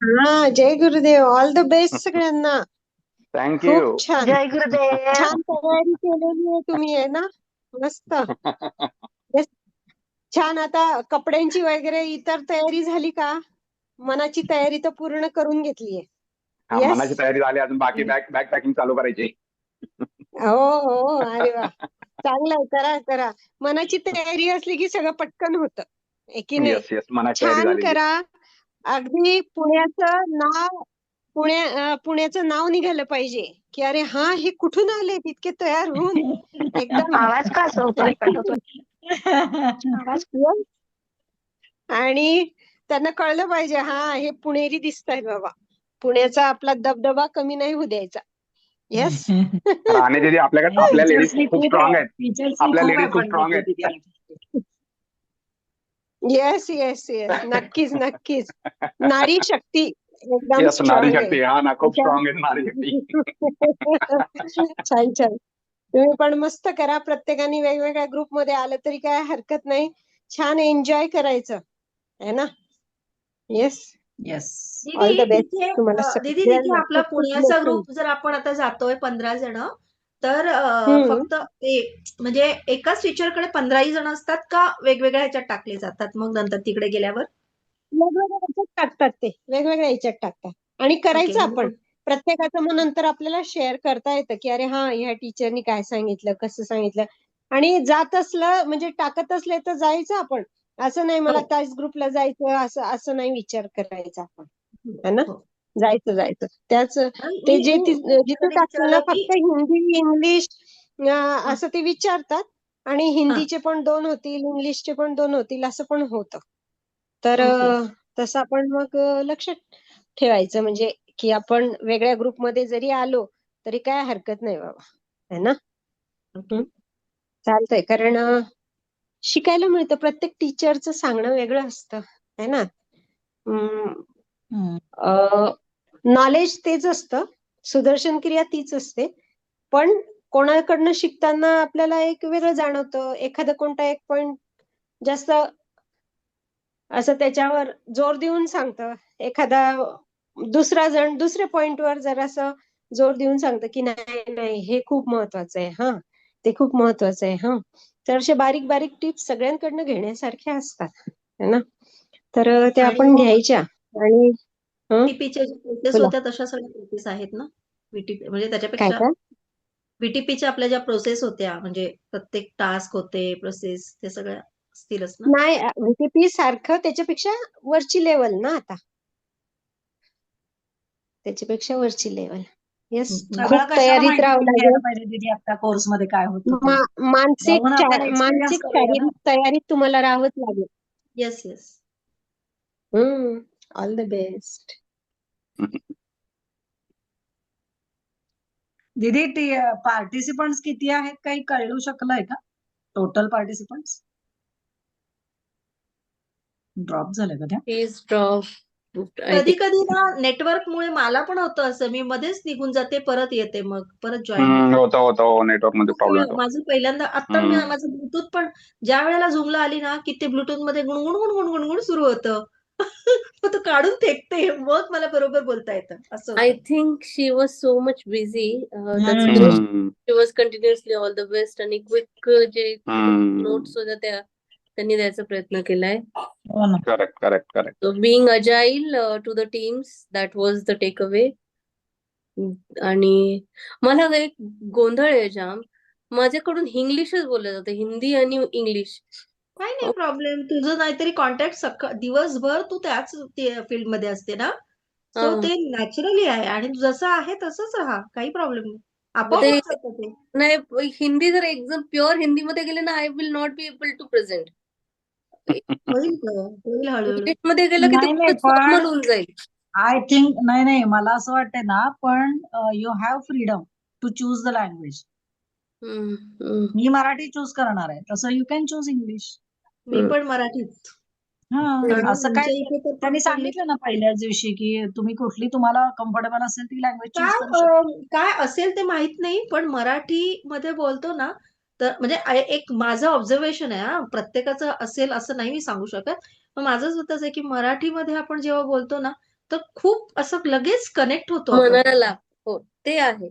हा, जय Gurudev. All the best सगळ्यांना. खूप थँक्यू. छान जय गुरुदेव. छान तयारी केलेली आहे तुम्ही, आहे ना? मस्त. Yes. छान. आता कपड्यांची वगैरे इतर तयारी झाली का? मनाची तयारी तर पूर्ण करून घेतलीये. हा, येस. मनाची तयारी झाली, अजून बाकी बॅग पॅकिंग चालू करायची. हो हो, अरे वा, चांगलंय. करा करा. मनाची तयारी असली की सगळं पटकन होतं, आहे की नाही? येस येस, मनाची तयारी छान झालेली. करा. अगदी पुण्याचं नाव निघालं पाहिजे, की अरे हा, हे कुठून आले इतके तयार होऊन. एकदम. आवाज का असं होतोय, कट होतोय? आवाज Yes. आणि त्यांना कळलं पाहिजे, हा, हे पुणेरी दिसतायत बाबा. पुण्याचा आपला दबदबा कमी नाही होऊ द्यायचा. येस. राणे दीदी, आपल्या लेडीज टीचर्सनी खूप खूप स्ट्रॉंग आहेत. टीचर्सनी आपल्या खूप लेडीज खूप एफर्ट स्ट्रॉंग घेतले आहेत. तिथे. येस येस येस, नक्कीच नक्कीच. नारी शक्ती एकदम येस, नारी स्ट्रॉंग आहे. शक्ती. हा ना, खूप स्ट्रॉंग आहे नारी शक्ती. छान छान. तुम्ही पण मस्त करा. प्रत्येकाने वेगवेगळ्या ग्रुपमध्ये आलं तरी काय हरकत नाही. छान एन्जॉय करायचं, आहे ना? येस. येस. ऑल दीदी द बेस्ट तिथे तुम्हाला तिथे सगळ्यांना. आपला खूप खूप पुण्याचा मोठं. ग्रुप जर आपण आता जातोय 15 जण, तर हम्म. फक्त ते म्हणजे एकाच टीचरकडे 15ही जण असतात का वेगवेगळ्या ह्याच्यात टाकले जातात मग नंतर तिकडे गेल्यावर? वेगवेगळ्या ह्याच्यात टाकतात ते, वेगवेगळ्या ह्याच्यात टाकतात. आणि ओके, करायचं आपण म्हणजे प्रत्येकाचं. मग नंतर आपल्याला शेअर करता येतं, की अरे हा, ह्या टीचरनी काय सांगितलं, कसं सांगितलं. आणि जात असलं म्हणजे टाकत असले तर जायचं आपण. असं नाही मला हो, त्याच ग्रुपला जायचं, असं असं नाही विचार करायचा आपण, हो, है ना? हो. जायचं जायचं त्याच. आणि ते मी जे मी जिथे कधी टाकतील ना, विचारलं की फक्त हिंदी इंग्लिश हा, असं ते विचारतात. आणि हा, हिंदीचे पण 2 होतील, इंग्लिशचे पण 2 होतील, असं पण होतं. तर ओके. तसं आपण मग लक्षात ठेवायचं, म्हणजे की आपण वेगळ्या ग्रुपमध्ये जरी आलो तरी काय हरकत नाही बाबा, है ना? हं, ओके. चालतंय. कारण शिकायला मिळतं. प्रत्येक टीचरचं सांगणं वेगळं असतं, है ना? हम्म. नॉलेज तेच असतं, सुदर्शन क्रिया तीच असते. पण कोणाकडनं शिकताना आपल्याला एक वेगळं जाणवतं. एखादा कोणता एक पॉइंट जास्त असं त्याच्यावर जोर देऊन सांगतं. एखादा दुसरा जण दुसऱ्या पॉइंटवर जरासं जोर देऊन सांगतं, की नाही नाही, हे खूप महत्वाचं आहे, हा, ते खूप महत्वाचं आहे, हा. तर अशा बारीक बारीक टिप्स सगळ्यांकडनं घेण्यासारख्या असतात, है ना? तर त्या आणि आपण घ्यायच्या. आणि व्हीटीपीच्या ज्या प्रोसेस बोला. होत्या तशा सगळ्या प्रोसेस आहेत ना? व्हीटीपी म्हणजे काय त्याच्यापेक्षा काय? व्हीटीपीच्या आपल्या ज्या प्रोसेस होत्या म्हणजे प्रत्येक टास्क होते, प्रोसेस ते सगळ्या असतीलच ना? नाही, व्हीटीपी सारखं त्याच्यापेक्षा वरची लेवल ना आता. त्याच्यापेक्षा वरची लेवल. येस. सगळं खूप कशाला तयारीत माहिती राहावं करून घ्यायला लागेल. पाहिजे दीदी आता कोर्स मध्ये काय होतं ते. मानसिक जाऊन आपण एक्सपिरियन्स मानसिक करूया ना. शारीरिक तयारीत तुम्हाला राहावंच लागेल. Yes, yes. All the best. दीदी पार्टिसिपंट्स किती आहेत काही कळू शकलंय का? टोटल पार्टिसिपंट्स ड्रॉप झाले का त्या? He's drop. I कधी think. कधी ना नेटवर्कमुळे मला पण होतं असं, मी मध्येच निघून जाते, परत येते, मग परत जॉईन होते. होतं नेटवर्क मध्ये खूप प्रॉब्लेम वेळा येतो. माझं पहिल्यांदा आता माझं ब्लूटूथ पण ज्या वेळेला झूमला आली ना, की ते ब्लूटूथ मध्ये गुणगुण गुणगुण गुणगुण सुरू होतं. मग तो काढून फेकते, मग मला बरोबर बोलता येतं, असं होतं. I think she was so much busy. That's why हम्म. she was continuously all the best आणि क्विक जे नोट्स होत्या त्या त्यांनी द्यायचा प्रयत्न केलाय. हो ना. Correct correct correct. So being agile to the teams, that was the takeaway. आणि मला एक गोंधळ आहे जाम. माझ्याकडून इंग्लिशच बोललं जातं, हिंदी आणि इंग्लिश. काही नाही प्रॉब्लेम. तुझं नाहीतरी कॉन्टॅक्ट दिवसभर तू त्याच फील्डमध्ये असते ना, सो ते नॅचरली आहे आणि तू जसं आहे तसंच राहा, काही प्रॉब्लेम नाही. मग आपोआप ते होत जातं ते. नाही, हिंदी जर एकदम प्युअर हिंदीमध्ये गेले ना, I will not be able to present. होईल गं, होईल हळूहळू. इंग्लिशमध्ये गेलं की ते नाही नाही खूपच पण फॉर्मल होऊन जाईल. आय थिंक नाही मला असं वाटतंय ना, पण you have freedom to choose the language. Hmm, hmm, मी मराठी चूज करणार आहे, तसं यू कॅन चूज इंग्लिश. मी पण मराठीच. हा, कारण असं काय आमच्या इथे तर त्यांनी फक्त मी सांगितलं ना पहिल्याच दिवशी की तुम्ही कुठली तुम्हाला कम्फर्टेबल असेल ती लँग्वेज चूज काय करू शकता. काय असेल ते माहित नाही, पण मराठीमध्ये बोलतो ना, तर म्हणजे एक माझं ऑब्झर्वेशन आहे हां, प्रत्येकाचं असेल असं नाही मी सांगू शकत. पण माझं स्वतःच आहे, की मराठीमध्ये आपण जेव्हा बोलतो ना, तर खूप असं लगेच कनेक्ट होतो आपण. मनाला लागतो. हो, ते आहे.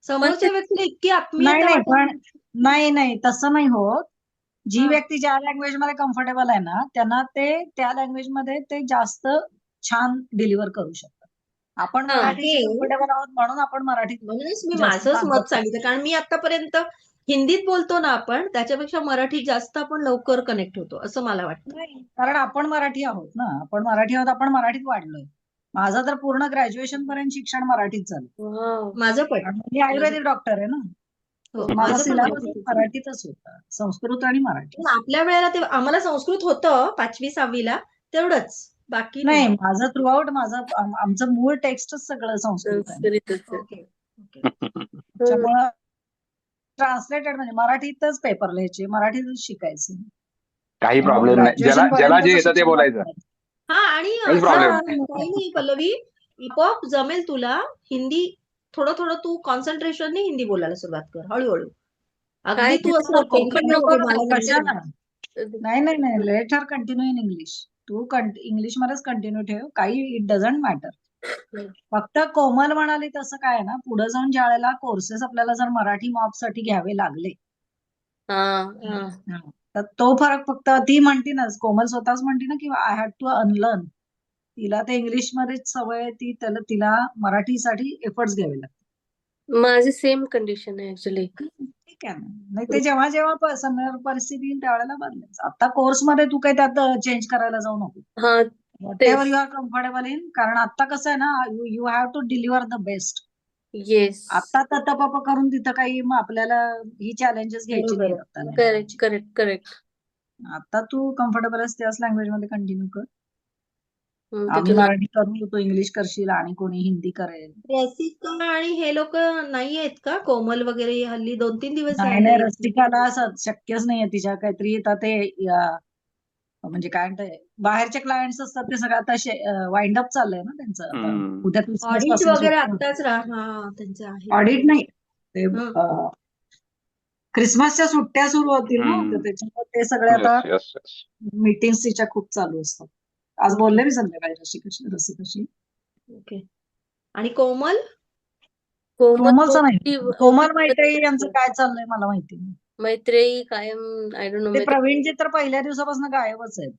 समोरच्या व्यक्तीला इतकी नाही आत्मीयता नाही पण वाटते. नाही तसं नाही होत. जी हा. व्यक्ती ज्या लँग्वेज मध्ये कम्फर्टेबल आहे ना, त्यांना ते त्या लँग्वेज मध्ये ते जास्त छान डिलिव्हर करू शकतात. आपण हा. मराठीशी हे कम्फर्टेबल आहोत म्हणून आपण मराठीत म्हणूनच मी जास्त माझंच चांगलं मत सांगितलं, कारण मी आतापर्यंत हिंदीत बोलतो ना आपण, त्याच्यापेक्षा मराठीत जास्त आपण लवकर कनेक्ट होतो, असं मला वाटतं. नाही, कारण आपण मराठी आहोत ना, आपण मराठीत वाढलोय. माझं तर पूर्ण ग्रॅज्युएशन पर्यंत शिक्षण मराठीत झालं. वाव. माझं पण. कारण मी आयुर्वेदिक डॉक्टर आहे ना, हो, माझा माझं पण सिलेबस मराठीतच आहे. मराठीतच होता, संस्कृत आणि मराठी. पण आपल्या वेळेला ते आम्हाला संस्कृत होतं 5वी-6वीला तेवढंच, बाकी नाही, नाही. माझं थ्रू आउट आमचं मूळ टेक्स्टच सगळं संस्कृत आहे. संस्कृतच आहे. Okay okay. त्याच्यामुळं ट्रान्सलेटेड म्हणजे मराठीतच पेपर लिहायचे, मराठीतच शिकायचे. काही त्यामुळे प्रॉब्लेम नाही. ज्याला ग्रॅज्युएशन ज्याला जे पर्यंतचं येतं ते शिक्षण बोलायचं. मराठीत. हा, आणि काहीच असं प्रॉब्लेम नाही. काही नाही पल्लवी, आपोआप जमेल तुला. हिंदी थोडं थोडं तू कॉन्सन्ट्रेशनने हिंदी बोलायला सुरुवात कर, हळूहळू. काय अगदी ते तू असं टेन्शन नको नको मला जमते कशाला? नाही. नाही let her continue in English. तू इंग्लिश मध्येच कंटिन्यू ठेव, काही इट डझंट मॅटर. फक्त कोमल म्हणाली तसं काय आहे ना, पुढे जाऊन ज्या वेळेला कोर्सेस आपल्याला जर मराठी मॉप साठी घ्यावे लागले, हा हा. हा, तर तो फरक फक्त ती म्हणती ना, कोमल स्वतःच म्हणते ना, की आय हॅड टू अनलर्न. तिला ते इंग्लिश मध्येच सवय आहे, तिला मराठीसाठी एफर्ट्स घ्यावे लागतात. माझी सेम कंडिशन आहे ऍक्च्युली. ठीक आहे ना, नाही ते जेव्हा जेव्हा समोर परिस्थिती येईल त्यावेळेला बदलायचं. आता कोर्स मध्ये तू काही त्यात चेंज करायला जाऊ नको. हा, व्हॉट तेच. Ever you are comfortable in, कारण आता कसं आहे ना, you have to deliver the best. Yes. आता ततपप करून तिथं काही मग आपल्याला ही चॅलेंजेस घ्यायची बरोबर नाही आहे. आता करेक्ट करेक्ट करेक्ट. आता तू कम्फर्टेबल आहेस त्याच लँग्वेज मध्ये कंटिन्यू कर. आम्ही तिथून मराठी करू, तू इंग्लिश करशील आणि कोणी हिंदी करेल. रसिका आणि हे लोक नाही आहेत का, कोमल वगैरे? हल्ली 2-3 दिवस नाही झाले. रसिकाला शक्यच नाहीये. तिच्या काहीतरी आता ते म्हणजे काय म्हणताय, बाहेरचे क्लायंट्स असतात ते सगळं आता वाइंड अप चाललंय ना त्यांचं. आता उद्या क्रिसमस ऑडिट पासून वगैरे सुरू. आत्ताच हा त्यांचं आहे. ऑडिट नाही, ते हं. क्रिसमसच्या सुट्ट्या सुरू होतील ना, तर त्याच्यामुळे ते सगळे आता येस येस. मीटिंग्स तिच्या खूप चालू असतात. आज बोलले मी संध्याकाळी रसिकाशी. ओके. आणि कोमल? कोमलचं नाही, कोमल OPT मैत्रेयी यांचं काय चाललंय मला माहिती नाही. मैत्रेयी कायम आय डोंट नो. ते प्रवीणजी तर पहिल्या दिवसापासून गायबच आहेत.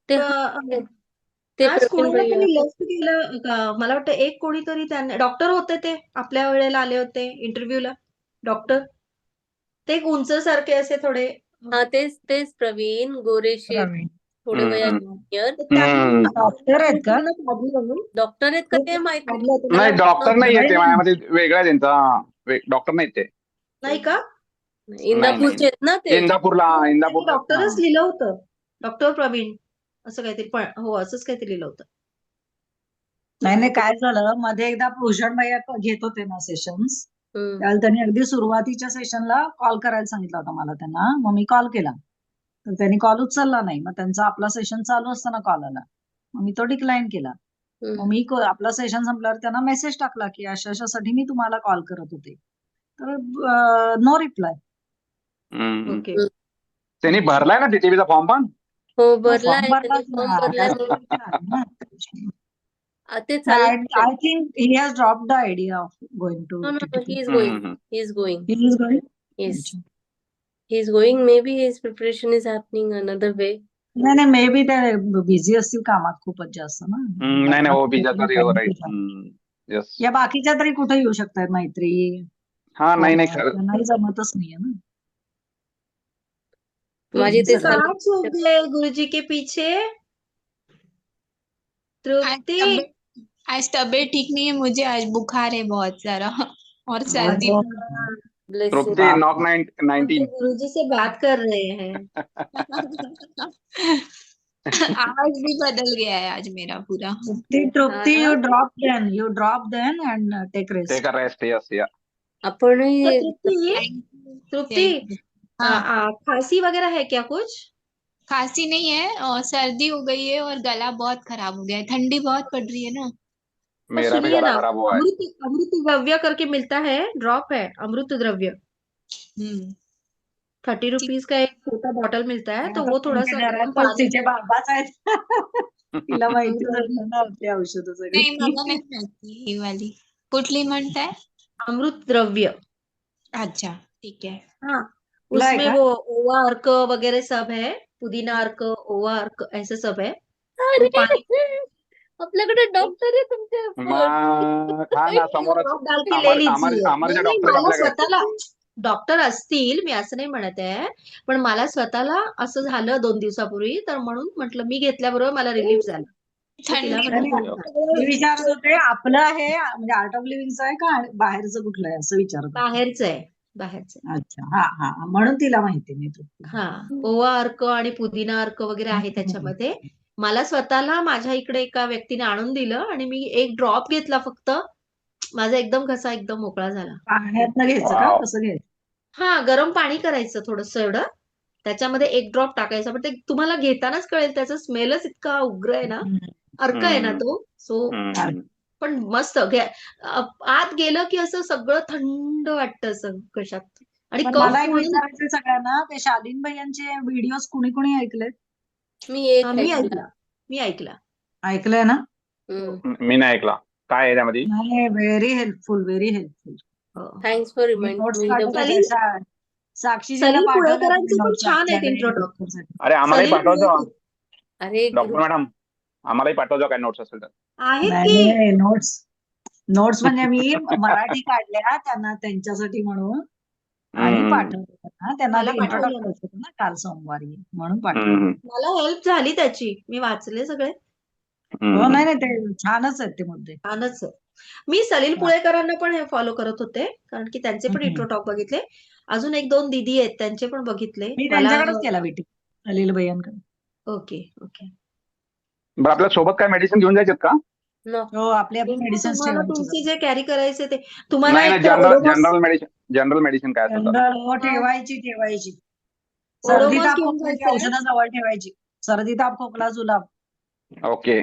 ते ते आज प्रवीण कोणाला भैया. तरी लस दिलं का? मला वाटतं एक कोणीतरी त्यांना डॉक्टर होते, ते आपल्या वेळेला आले होते इंटरव्ह्यूला. डॉक्टर ते एक उंच सारखे असे थोडे. हा, तेच प्रवीण गोरेशेठ, प्रवीण थोडे वयाचे. डॉक्टर आहेत का? डॉक्टर आहेत का ते माहित काढलं नाही, डॉक्टर नाही नाही, ते नाही. माझ्यामध्ये वेगळा आहे त्यांचा. डॉक्टर नाही ते. नाही का? इंदापूरचे आहेत ना ते. इंदापूर डॉक्टरच लिहिलं होतं, डॉक्टर प्रवीण असं काहीतरी. पण हो, असंच काहीतरी लिहिलं होतं. नाही काय झालं, मध्ये एकदा भूषण भैया घेत होते ना सेशन्स, हम्म. त्यावेळेला त्यांनी अगदी सुरुवातीच्या सेशनला कॉल करायला सांगितला होता मला त्यांना. मग मी कॉल केला, तर त्यांनी कॉल उचलला नाही. मग त्यांचा आपला सेशन चालू असताना कॉल आला, मग मी तो डिक्लाइन केला. मग मी आपला सेशन संपल्यावर त्यांना मेसेज टाकला की अशासाठी मी तुम्हाला कॉल करत होते. तर नो रिप्लाय. ओके. त्यांनी भरलाय ना टीटीव्हीचा फॉर्म पण. हो, भरलाय फॉर्म त्यांनी, फॉर्म भरलाय. ते चालू. I think he has drop the idea of going to he is going. He is going. He is going? Yes. He is going. Maybe his preparation is happening another way. नाही may be ते busy असतील कामात खूपच जास्त ना. नाही हो, बिजाचा yes. या बाकीच्या तरी कुठे येऊ शकतात मैत्री. हा, नाही नाही जमतच नाहीये ना. माझी ते चालू. कहाँ छूट गए गुरुजी के पीछे? तृप्ति, आज तबीयत ठीक नहीं है मुझे, आज बुखार है बहुत सारा और सर्दी। Bless you. Tripti knock 19. गुरुजी से बात कर रहे हैं. आवाज भी बदल गया है आज मेरा पूरा। Trupti you drop then and take rest. Take a rest. Yes ya. आपणही तृप्ति, खांसी वगैरह है क्या कुछ? खांसी नहीं है और सर्दी हो गई है और गला बहुत खराब हो गया है, ठंडी बहुत पड़ रही है ना। मेरा भी गला खराब हुआ है. अमृत द्रव्य करके मिलता है, ड्रॉप है अमृत द्रव्य. 30 रुपीज का एक छोटा बॉटल मिलता है, तो वो थोड़ा सा तिचे बाबाच आहेत. तिला माहिती झालं ना आपली औषधं नाही मला सगळी. नाही माहिती ही वाली. कुठली म्हणताय? अमृत द्रव्य। अच्छा ठीक है. हाँ, तुला आहे उसमें का? वो ओवा अर्क वगैरह सब है, पुदीना अर्क, ओवा अर्क ऐसे सब है। अरे तो पानी आपल्याकडे डॉक्टर आहे तुमच्या मग हा ना समोरच ड्रॉप डाल के ले अमर लीजिए। अमरचे नाही, डॉक्टर मला आपल्याकडे. स्वतःला डॉक्टर असतील, मी असं नाही म्हणत आहे, पण मला स्वतःला असं झालं 2 दिवसापूर्वी, तर म्हणून म्हटलं मी घेतल्याबरोबर मला रिलीफ झाला. तर तिला थंडी नाही, म्हटलं नाही. मी विचारत होते आपलं आहे म्हणजे आर्ट ऑफ लिव्हिंगचं आहे का बाहेरचं कुठलं आहे असं विचारत होते. बाहेरचं आहे, बाहेरचं आहे. अच्छा हा हा म्हणून तिला माहिती नाही तू. हा, ओवा अर्क आणि पुदिना अर्क वगैरे आहे त्याच्यामध्ये. मला स्वतःला माझ्या इकडे एका व्यक्तीने आणून दिलं आणि मी एक ड्रॉप घेतला फक्त. माझा एकदम घसा एकदम मोकळा झाला. पाण्यातनं घ्यायचं का वाव. कसं घ्यायचं? हा, गरम पाणी करायचं थोडंसं एवढं. त्याच्यामध्ये एक ड्रॉप टाकायचा, पण ते तुम्हाला घेतानाच कळेल, त्याचा स्मेलच इतका उग्र आहे ना. अर्क आहे ना तो. सो पण मस्त आत गेलं की असं सगळं थंड वाटतं असं कशात. आणि पण कफ मला एक म्हणून विचारायचं सगळ्यांना ते शालीन भैयांचे व्हिडिओज कुणी कुणी ऐकलेत? मी एक मी ऐकला. ऐकला. मी ऐकला. ऐकलंय ना? मी नाही ऐकला. काय आहे त्यामध्ये? नाही व्हेरी हेल्पफुल व्हेरी हेल्पफुल. हो. Thanks for me remind notes मी सलीम साक्षीजीला सलीम पाठवले पुळेकरांचे पण छान आहेत इंट्रो टॉक. अरे आम्हालाही सलीम पाठवतो पुळेकर अरे डॉक्टर मॅडम. आम्हालाही पाठवतो काय नोट्स असेल तर. आहेत नाही की नाही नोट्स म्हणजे मी मराठी काढल्या त्यांना त्यांच्यासाठी म्हणून आणि पाठवले त्यांना मला ते पाठवलं इंट्रोडक्ट ना. करायचं होतं ना काल सोमवारी म्हणून पाठवलं. मला हेल्प झाली त्याची. मी वाचले सगळे. हो नाही नाही ते छानच आहेत ते मुद्दे. छानच आहे. मी सलील पुळेकरांना पण हे फॉलो करत होते, कारण की त्यांचे पण हम्म. इंट्रो टॉक बघितले. अजून 1-2 दीदी आहेत त्यांचे पण बघितले. मी मला त्यांच्याकडेच केला भेटी अलील भैयांकडे. Okay okay. बरं आपल्या सोबत काय मेडिसिन घेऊन जायचे का? हो आपली आपली मेडिसिन तुम्हाला ठेवायची. तुमचे जे कॅरी करायचे ते तुम्हाला नाही एक जनरल मेडिसिन काय असेल तर. हो ठेवायची. सर्दी ओडोमॉस ताप घेऊन खोकल्याची जायचंय. औषधं जवळ ठेवायची. सर्दी ताप खोकला जुलाब. ओके.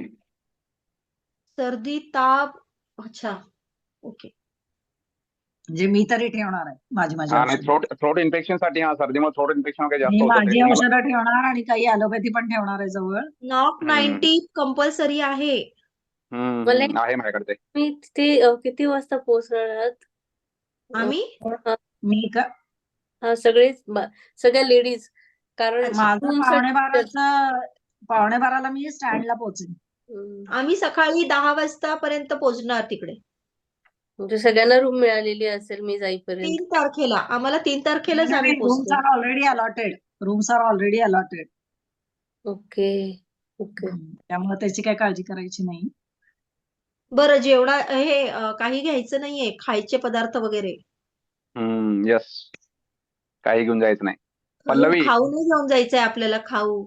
सर्दी ताप. अच्छा ओके. म्हणजे मी तरी ठेवणार आहे माझी हा नाही औषधं. थ्रोट इन्फेक्शन साठी हा सर्दीमुळे थ्रोट इन्फेक्शन वगैरे जास्त मी होतं माझी ते मला. औषधं ठेवणार आणि काही ॲलोपॅथी पण ठेवणार आहे जवळ. नॉक 90 कंपल्सरी आहे. आहे माझ्याकडे ते. मी तिथे किती वाजता पोहोचणार आहात? आम्ही मी का हा सगळ्या लेडीज कारण माझं room पावणे बाराला मी स्टँडला पोहोचेन. आम्ही सकाळी 10 वाजतापर्यंत पोहोचणार तिकडे. म्हणजे सगळ्यांना रूम मिळालेली असेल मी जाईपर्यंत. 3 तारखेला आम्हाला 3 तारखेलाच आम्ही रूम्स पोहोचतो. Are already allotted. Okay okay. त्यामुळे त्याची काही काळजी करायची नाही. बरं जेवढा हे काही घ्यायचं नाहीये खायचे पदार्थ वगैरे. येस. काही घेऊन जायचं नाही. पल्लवी. खाऊ नाही घेऊन जायचंय आपल्याला खाऊ.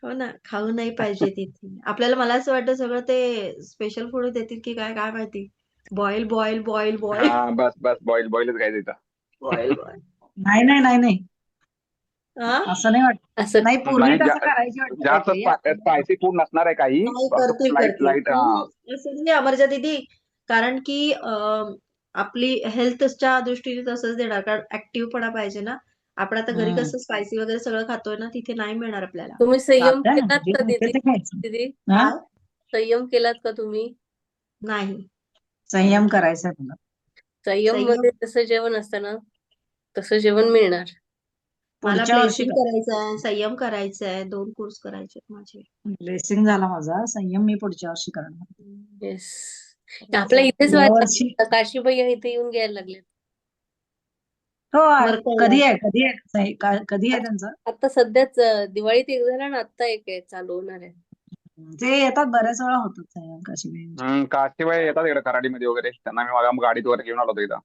हो ना, खाऊ नाही पाहिजे तिथे. आपल्याला मला असं वाटतं सगळं ते स्पेशल फूड देतील की काय काय माहिती. बॉईल हा बस बॉईलच घ्यायचं इथं. बॉईल नाही असं नाही वाटत. असं नाही पूर्वी नाही, कसं करायची वाटतं जास्त काहीतरी. स्पायसी फूड नसणार आहे काही. लाईट असं नाही अमरजा दीदी, कारण की आपली हेल्थच्या दृष्टीने तसंच देणार, कारण ऍक्टिव्हपणा पाहिजे ना. आपण आता घरी कसं स्पायसी वगैरे सगळं खातोय ना, तिथे नाही मिळणार आपल्याला. तुम्ही संयम चालतंय ना, केलात जे का मिळतं दीदी? ते खायचं. दीदी हा? संयम केलात का तुम्ही? नाही. संयम करायचा तुला. संयम मध्ये जसं जेवण असतं ना तसं जेवण मिळणार. मला पुढच्या वर्षी ब्लेसिंग करायचंय, संयम करायचंय, 2 कोर्स करायचे माझे. ब्लेसिंग झाला माझा. संयम मी पुढच्या वर्षी करणार. येस. आपल्या इथेच या व्हायचं. वर्षी काशीबाई इथे येऊन घ्यायला लागले. हो मरकळला. कधी आहे त्यांचं? आता सध्याच दिवाळीत एक झाला ना, आता एक आहे चालू होणार आहे. ते येतात बऱ्याच वेळा होतात संयम काशीबाई. काशीबाई येतात इकडे कराडीमध्ये वगैरे. त्यांना मी गाडीत वगैरे घेऊन आलो होतो इथं.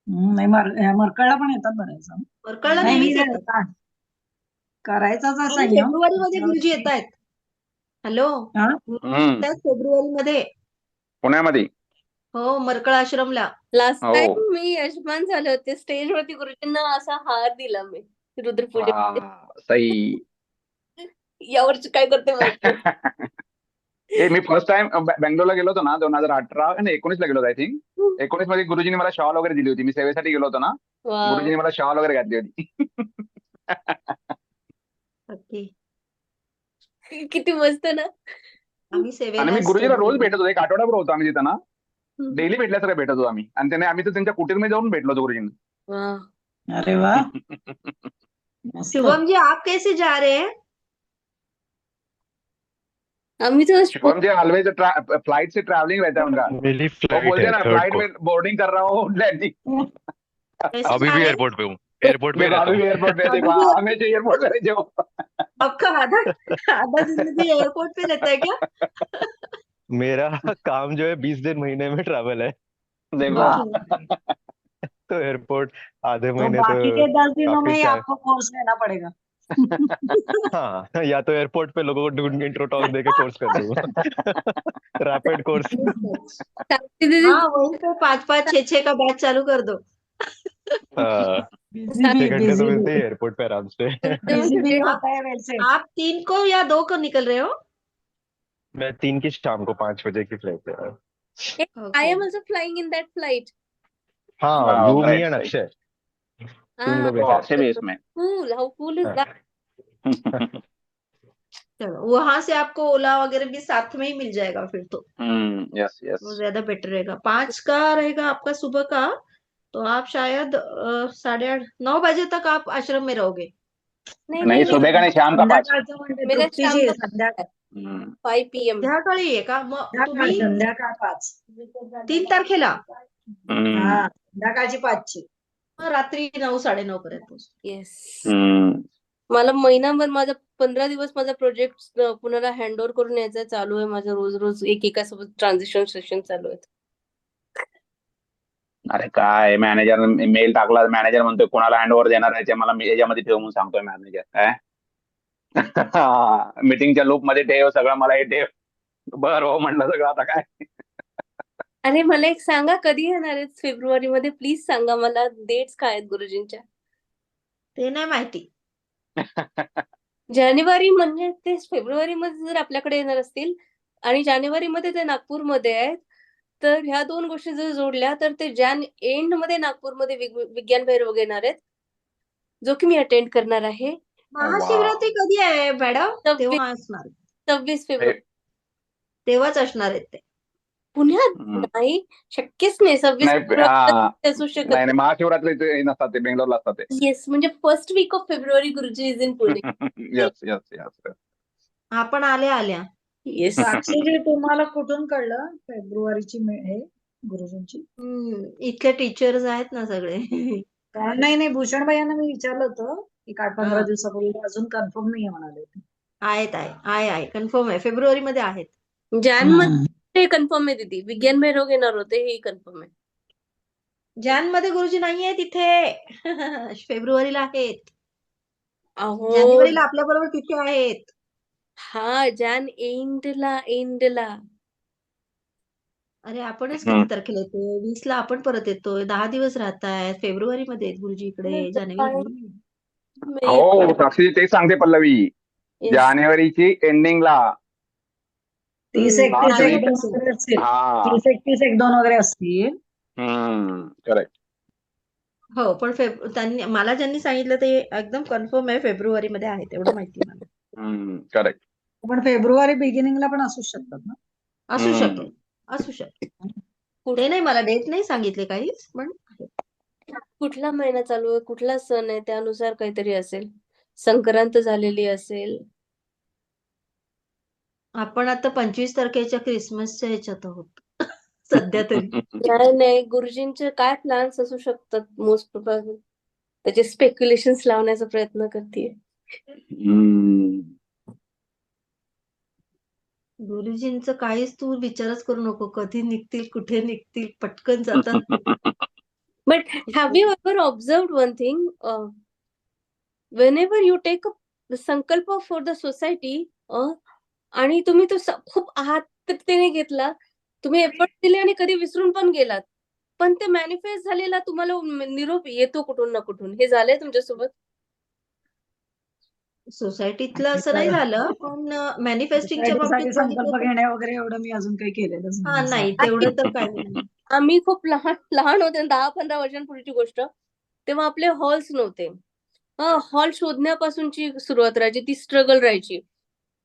नाही मरकळला पण येतात बऱ्याच. मरकळला नाही नेहमीच मी येतात. करायचाच आहे आणि संयम. फेब्रुवारीमध्ये गुरुजी येत आहेत. हॅलो फेब्रुवारीमध्ये पुण्यामध्ये. हो मरकळ आश्रमला. लास्ट हो. टाइम मी यशमान झाले होते स्टेजवरती गुरुजींना असा हार दिला मी रुद्रपूजेमध्ये. सही. यावर्षी काय करते माहिती मी फर्स्ट टाइम बेंगलोरला गेलो होतो ना 2018 आणि 19 ला गेलो होतो आय थिंक. 19 मध्ये गुरुजींनी मला शॉल वगैरे दिली होती. मी सेवेसाठी गेलो होतो ना. वा. गुरुजींनी मला शॉल वगैरे घातली होती. किती मस्त ना. आम्ही आणि सेवेला मी गुरुजीला असतो. रोज भेटत होतो, एक आठवडाभर होतो आम्ही तिथं ना, हम्म. डेली भेटल्यासारखं भेटत होतो आम्ही. आणि आम्ही तर त्यांच्या कुटीरमध्ये जाऊन भेटलो होतो गुरुजींना. वा. अरे वा मस्त. शुभम जी आप कैसे जा रहे हैं? आम्ही तर शुभम जी ऑलवेज फ्लाइट से ट्रैवलिंग रहता है उनका. मेरी वो फ्लाइट बोलते है हैं ना, थर्ड फ्लाइट को, में बोर्डिंग कर रहा हूँ, लैंडिंग. कैसे अभी जा भी रहे हैं? एयरपोर्ट पे हूँ, एयरपोर्ट पे ही देखो रहता अभी भी हूँ. एयरपोर्ट पे, अभी देखो भी- हमेशा एयरपोर्ट पे रहे हो. आपका आधा जिंदगी एयरपोर्ट पे रहता है क्या? मेरा काम जो है 20 दिन महीने में ट्रैवल है, देखो. बाप तो एयरपोर्ट आधे तो महीने बाकी तो के 10 दिनों में काफी ही टाइम. आपको कोर्स लेना पड़ेगा. हाँ, या तो एयरपोर्ट पे लोगों को ढूंढ के इंट्रो टॉक देके कोर्स कर दूंगा. Rapid course. साक्षी दीदी हाँ वहीं पे 5-5, 6-6 का बैच चालू कर दो. बिजी 6 भी घंटे बिजी तो मिलते ही भी एयरपोर्ट पे आराम से. बिजी भी होता है वैसे. आप 3 को या 2 को निकल रहे हो? मैं 3 की शाम को 5 बजे की फ्लाइट है. I am also flying in that flight. हाँ, Wow, you, me great, end great. अक्षय, तीन Ah, लोग तो हैं. अक्षय भी इसमें. cool. How cool is that? चलो वहां से आपको ओला वगैरह भी साथ में ही मिल जाएगा फिर तो. यस वो यस. ज्यादा बेटर रहेगा. 5 का रहेगा आपका सुबह का, तो आप शायद 8:30-9 बजे तक आप आश्रम में रहोगे. नहीं नहीं, सुबह का नहीं, शाम का 5. संध्याकाळचं म्हणते मेरा तृप्तीजी, शाम का संध्याकाळ 5 PM. संध्याकाळी आहे का? मग तुम्ही संध्याकाळ 5. 3 तारखेला हा संध्याकाळची 5ची. मग रात्री 9-9:30 पर्यंत पोहोच. येस. मला महिनाभर माझा 15 दिवस माझा प्रोजेक्ट पुन्हा हँड ओव्हर करून यायचा चालू आहे माझं. रोज रोज एकेकासोबत ट्रान्झिशन सेशन चालू आहेत. अरे काय मॅनेजर मेल टाकला, मॅनेजर म्हणतोय कोणाला हँडओव्हर देणार आहे ते मला याच्यामध्ये ठेव म्हणून सांगतोय मॅनेजर. काय मीटिंगच्या लूप मध्ये ठेव सगळं, मला हे ठेव. बरं हो म्हणलं सगळं, आता काय. अरे मला एक सांगा, कधी येणार आहेत फेब्रुवारी मध्ये? प्लीज सांगा मला डेट्स काय आहेत गुरुजींच्या. ते नाही माहिती. जानेवारी म्हणजे ते फेब्रुवारी मध्ये जर आपल्याकडे येणार असतील आणि जानेवारी मध्ये ते नागपूरमध्ये आहेत, तर ह्या 2 गोष्टी जर जोडल्या तर ते एंड मध्ये नागपूरमध्ये विज्ञान भैरव येणार आहेत, जो की मी अटेंड करणार आहे. महाशिवरात्री कधी आहे मॅडम? 26 तेव्हा असणार. 26 फेब्रुवारी. तेव्हाच असणार आहेत ते. पुण्यात नाही, शक्यच नाही. 26 नाही फेब्रुवारी असू शकत नाही, महाशिवरात्री नसतात ते, बेंगलोरला असतात ते. येस, म्हणजे फर्स्ट वीक ऑफ फेब्रुवारी गुरुजी is in Pune. Yes yes yes. आपण आल्या येस. साक्षीजी तुम्हाला कुठून कळलं फेब्रुवारीची हे गुरुजींची? इथले टीचर्स आहेत ना सगळे. नाही भूषण भैयांना मी विचारलं होतं एक 8-15 हा. दिवसापूर्वी, अजून कन्फर्म नाहीये म्हणाले ते. आहे कन्फर्म आहे. फेब्रुवारीमध्ये आहेत. जॅन मध्ये कन्फर्म आहे दीदी. विज्ञान भैरव येणार होते, हे कन्फर्म आहे. जॅन मध्ये गुरुजी नाहीये तिथे. फेब्रुवारीला आहेत. अहो जानेवारीला आपल्या बरोबर तिथे आहेत. हा, जॅन एंडला. अरे आपणच किती तारखेला येतोय? 20ला आपण परत येतोय. 10 दिवस राहतायत. फेब्रुवारीमध्ये आहेत गुरुजी इकडे, जानेवारी नाही. हो, साक्षी तेच सांगते पल्लवी. Yes. जानेवारीची एंडिंगला 30-31 Last week. 1-2 वगैरे असतील. हा. 30-31 1-2 वगैरे असतील. करेक्ट. हो पण त्यांनी मला ज्यांनी सांगितलं ते एकदम कन्फर्म आहे, फेब्रुवारीमध्ये आहेत एवढं माहिती आहे मला. करेक्ट. पण फेब्रुवारी बिगिनिंगला पण असू शकतात ना. असू शकेल. ते नाही, मला डेट नाही सांगितले काहीच, पण कुठला महिना चालू आहे, कुठला सण आहे, त्यानुसार काहीतरी असेल. संक्रांत झालेली असेल. आपण आता 25 तारखेच्या क्रिसमसच्या ह्याच्यात आहोत सध्या तरी. नाही, गुरुजींचे काय प्लॅन्स असू शकतात मोस्ट प्रोबॅबल. त्याचे स्पेक्युलेशन्स लावण्याचा प्रयत्न करते. गुरुजींचं काहीच तू विचारच करू नको. कधी निघतील, कुठे निघतील, पटकन जातात. But have you ever observed one thing? Whenever you take a संकल्प for the society, आणि तुम्ही तो खूप आत्मीयतेने घेतला, तुम्ही एफर्ट दिले आणि कधी विसरून पण गेलात, पण ते मॅनिफेस्ट झालेला तुम्हाला निरोप येतो कुठून ना कुठून. हे झालंय तुमच्यासोबत? सोसायटीतलं असं नाही झालं, पण मॅनिफेस्टिंगच्या बाबतीत संकल्प बघितलं घेणे वगैरे एवढं मी अजून काही केलेलंच हा नाही, तेवढं तर काय नाही. आम्ही खूप लहान होते, 10-15 वर्षांपूर्वीची गोष्ट. तेव्हा आपले हॉल्स नव्हते. हॉल शोधण्यापासूनची सुरुवात राहायची, ती स्ट्रगल राहायची.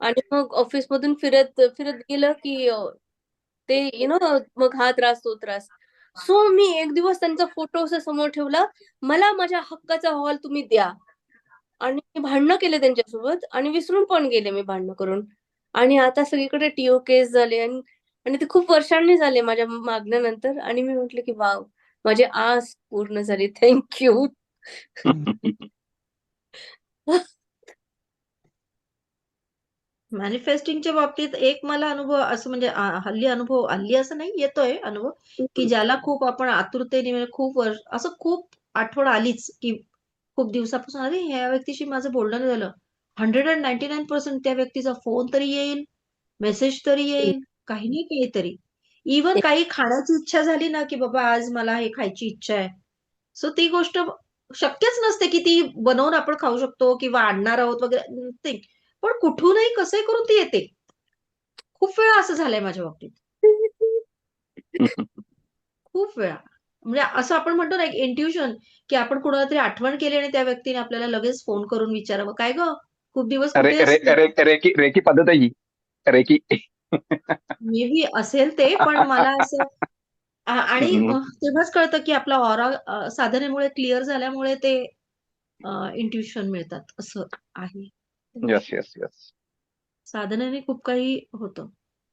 आणि मग ऑफिस मधून फिरत फिरत गेलं की ते मग हा त्रास तो त्रास. सो मी एक दिवस त्यांचा फोटो असा समोर ठेवला, मला माझ्या हक्काचा हॉल तुम्ही द्या. आणि मी भांडणं केले त्यांच्यासोबत आणि विसरून पण गेले मी भांडणं करून. आणि आता सगळीकडे टीओ केस झाले आणि आणि ते खूप वर्षांनी झाले माझ्या मागण्यानंतर आणि मी म्हटलं की वाव, माझी आस पूर्ण झाली. Thank you. मॅनिफेस्टिंगच्या बाबतीत एक मला अनुभव असं म्हणजे हल्ली असं नाही येतोय अनुभव की ज्याला खूप आपण आतुरतेने म्हणजे खूप वर्ष असं खूप आठवण आलीच की खूप दिवसापासून अरे ह्या व्यक्तीशी माझं बोलणं नाही झालं 199% त्या व्यक्तीचा फोन तरी येईल मेसेज तरी येईल काही नाही काहीतरी इवन काही खाण्याची इच्छा झाली ना की बाबा आज मला हे खायची इच्छा आहे सो ती गोष्ट शक्यच नसते की ती बनवून आपण खाऊ शकतो किंवा आणणार आहोत वगैरे nothing. पण कुठूनही कसंही करून ती येते. खूप वेळा असं झालंय माझ्या बाबतीत. खूप वेळा. म्हणजे असं आपण म्हणतो ना एक इंट्युशन, की आपण कुणाला तरी आठवण केली आणि त्या व्यक्तीने आपल्याला लगेच फोन करून विचारावं, "काय गं? खूप दिवस रे, कुठे रे, असते?" रे, रेकी रेकी पद्धत आहे ही. रेकी. मे बी असेल ते, पण मला असं आणि तेव्हाच कळतं, की आपला ऑरा साधनेमुळे क्लिअर झाल्यामुळे ते इंट्युशन मिळतात असं आहे. Yes yes yes. साधनेने खूप काही होतं.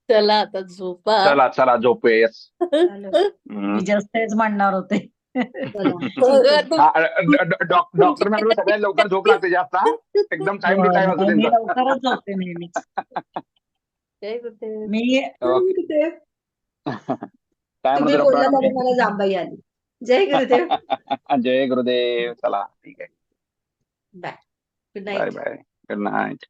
चला आता झोपा. चला चला झोपूया. येस. चालेल. मी जस्ट तेच म्हणणार होते. चला, ठीक आहे. डॉक्टर मॅडम सगळ्यात लवकर झोप लागते जास्त हा? एकदम टाइम टू टाइम असतो मी त्यांचं. लवकरच झोपते नेहमीच. जय गुरुदेव. मी ओके. गुरुदेव. काय तुम्ही म्हणतो बोलला डॉक्टर? तरी मला जांभई आली. जय गुरुदेव. जय गुरुदेव. चला ठीक आहे. Bye. Good bye night. Bye. Good night.